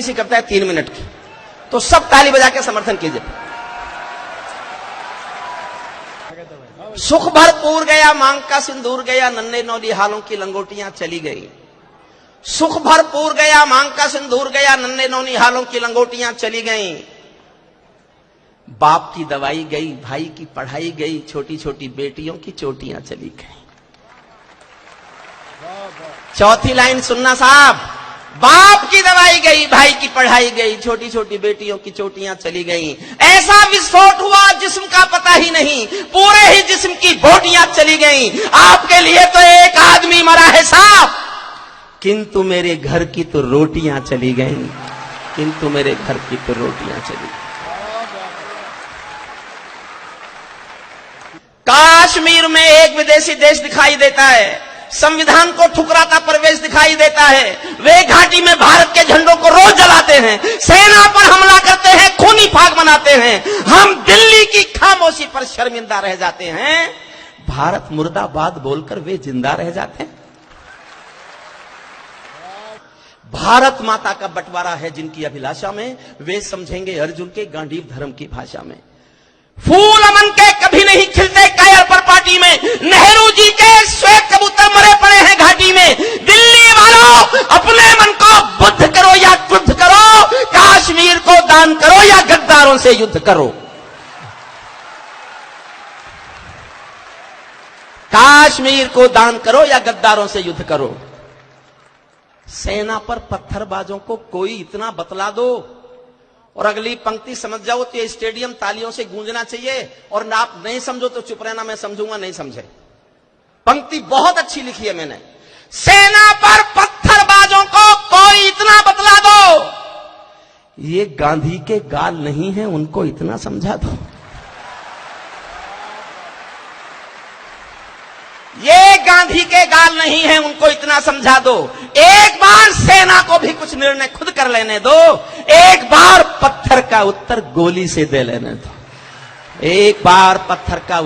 छोटी सी कविता है 3 मिनट की, तो सब ताली बजा के समर्थन कीजिए। सुख भरपूर गया मांग का सिंदूर गया, नन्हे नौली हालों की लंगोटियां चली गई। सुख भरपूर गया मांग का सिंदूर गया, नन्हे नौली हालों की लंगोटियां चली गई। बाप की दवाई गई, भाई की पढ़ाई गई, छोटी छोटी बेटियों की चोटियां चली गई। चौथी लाइन सुनना साहब, बाप की दवाई गई, भाई की पढ़ाई गई, छोटी छोटी बेटियों की चोटियां चली गई। ऐसा विस्फोट हुआ जिस्म का पता ही नहीं, पूरे ही जिस्म की बोटियां चली गई। आपके लिए तो एक आदमी मरा है साहब, किंतु मेरे घर की तो रोटियां चली गई, किंतु मेरे घर की तो रोटियां चली गई। कश्मीर में एक विदेशी देश दिखाई देता है, संविधान को ठुकराता प्रवेश दिखाई देता है। वे घाटी में भारत के झंडों को रोज जलाते हैं, सेना पर हमला करते हैं, खूनी फाग मनाते हैं। हम दिल्ली की खामोशी पर शर्मिंदा रह जाते हैं, भारत मुर्दाबाद बोलकर वे जिंदा रह जाते हैं। भारत माता का बंटवारा है जिनकी अभिलाषा में, वे समझेंगे अर्जुन के गांडीव धर्म की भाषा में। फूल अमन के कभी नहीं खिलते कायर पर पार्टी में, नेहरू जी के श्वेत कबूतर मरे पड़े हैं घाटी में। दिल्ली वालों अपने मन को बुद्ध करो या युद्ध करो, कश्मीर को दान करो या गद्दारों से युद्ध करो। कश्मीर को दान करो या गद्दारों से युद्ध करो। सेना पर पत्थरबाजों को कोई इतना बतला दो और अगली पंक्ति समझ जाओ तो ये स्टेडियम तालियों से गूंजना चाहिए, और ना आप नहीं समझो तो चुप रहना, मैं समझूंगा नहीं समझे। पंक्ति बहुत अच्छी लिखी है मैंने, सेना पर पत्थरबाजों को कोई इतना बतला दो, ये गांधी के गाल नहीं है, उनको इतना समझा दो। ये गांधी के गाल नहीं है, उनको इतना समझा दो। एक बार सेना को भी कुछ निर्णय खुद कर लेने दो, एक बार पत्थर का उत्तर गोली से दे लेने दो। एक बार पत्थर का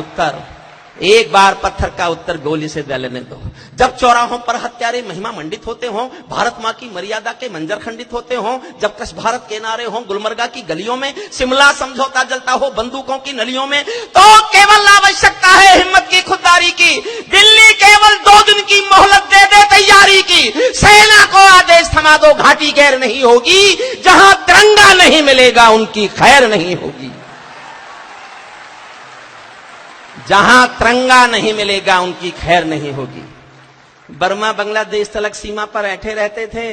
उत्तर गोली से दे लेने दो। जब चौराहों पर हत्यारे महिमा मंडित होते हों, भारत मां की मर्यादा के मंजर खंडित होते हों, जब कश भारत के नारे हों गुलमर्गा की गलियों में, शिमला समझौता जलता हो बंदूकों की नलियों में, तो केवल आवश्यकता है हिम्मत की, खुददारी की। दिल्ली केवल 2 दिन की मोहलत दे दे तैयारी की। सेना को आदेश थमा दो, घाटी गैर नहीं होगी। जहां तिरंगा नहीं मिलेगा उनकी खैर नहीं होगी। जहां तिरंगा नहीं मिलेगा उनकी खैर नहीं होगी। बर्मा बांग्लादेश तलक सीमा पर बैठे रहते थे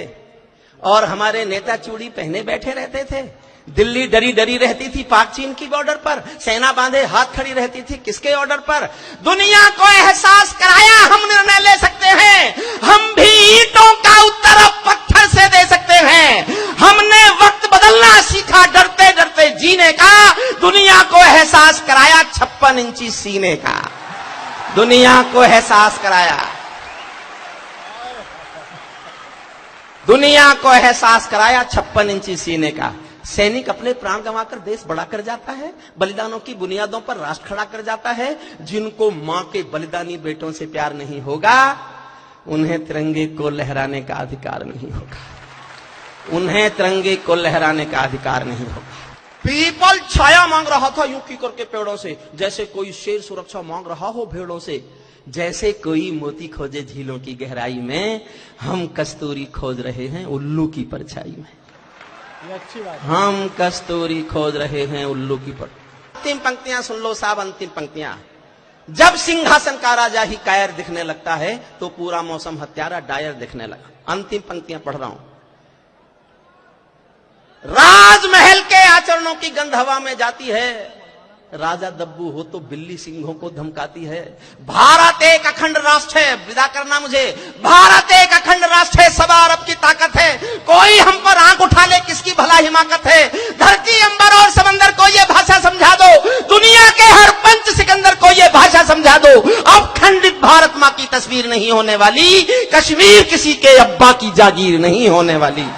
और हमारे नेता चूड़ी पहने बैठे रहते थे। दिल्ली डरी डरी रहती थी पाक चीन की बॉर्डर पर, सेना बांधे हाथ खड़ी रहती थी किसके ऑर्डर पर? दुनिया को एहसास कराया हम निर्णय ले सकते हैं, हम भी ईंटों का उत्तर अब पत्थर से दे सकते हैं। हमने वक्त बदलना सीखा, डरते डरते जीने का। दुनिया को एहसास कराया 56 इंची सीने का। दुनिया को एहसास कराया, दुनिया को एहसास कराया 56 इंची सीने का। सैनिक अपने प्राण गंवाकर देश बड़ा कर जाता है, बलिदानों की बुनियादों पर राष्ट्र खड़ा कर जाता है। जिनको मां के बलिदानी बेटों से प्यार नहीं होगा, उन्हें तिरंगे को लहराने का अधिकार नहीं होगा। उन्हें तिरंगे को लहराने का अधिकार नहीं होगा। पीपल छाया मांग रहा था यूं की करके पेड़ों से, जैसे कोई शेर सुरक्षा मांग रहा हो भेड़ों से। जैसे कोई मोती खोजे झीलों की गहराई में, हम कस्तूरी खोज रहे हैं उल्लू की परछाई में। हम कस्तूरी खोज रहे हैं उल्लू की पर। अंतिम पंक्तियां सुन लो साहब, अंतिम पंक्तियां। जब सिंहासन का राजा ही कायर दिखने लगता है, तो पूरा मौसम हत्यारा डायर दिखने लगा। अंतिम पंक्तियां पढ़ रहा हूं। राजमहल के आचरणों की गंध हवा में जाती है, राजा दब्बू हो तो बिल्ली सिंहों को धमकाती है। भारत एक अखंड राष्ट्र है, विदा करना मुझे। भारत एक अखंड राष्ट्र है, सवा अरब की ताकत है। कोई हम पर आंख उठा ले किसकी भला हिमाकत है। धरती अंबर और समंदर को ये भाषा समझा दो, दुनिया के हर पंच सिकंदर को ये भाषा समझा दो। अब खंडित भारत मां की तस्वीर नहीं होने वाली, कश्मीर किसी के अब्बा की जागीर नहीं होने वाली।